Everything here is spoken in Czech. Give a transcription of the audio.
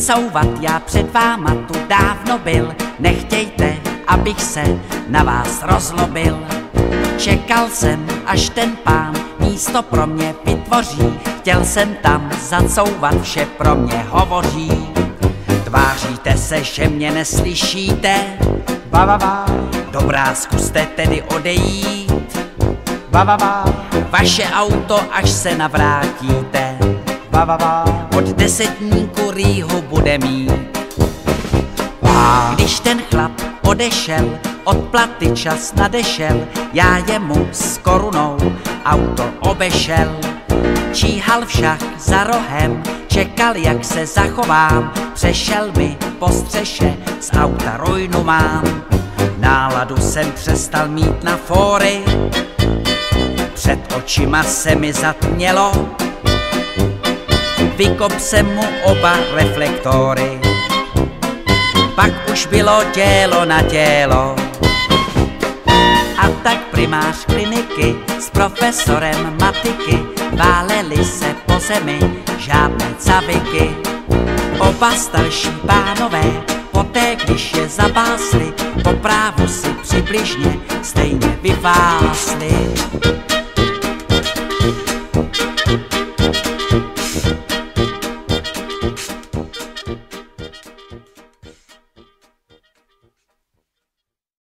vycouvat, já před váma tu dávno byl. Nechtějte, abych se na vás rozlobil. Čekal jsem, až ten pán místo pro mě vytvoří. Chtěl jsem tam zacouvat, vše pro mě hovoří. Tváříte se, že mě neslyšíte? Dobrá, zkuste tedy odejít. Vaše auto, až se navrátíte, od desetníku rýhu bude mít. Když ten chlap odešel, od platy čas nadešel, já jemu s korunou auto obešel. Číhal však za rohem, čekal, jak se zachovám, přešel mi po střeše, z auta ruinu mám. Náladu jsem přestal mít na fóry, před očima se mi zatmělo, vykop jsem mu oba reflektory, pak už bylo tělo na tělo. A tak primář kliniky s profesorem matiky váleli se po zemi, žádné caviky. Oba starší pánové, poté když je zabásli, po právu si přibližně stejně vyvásli.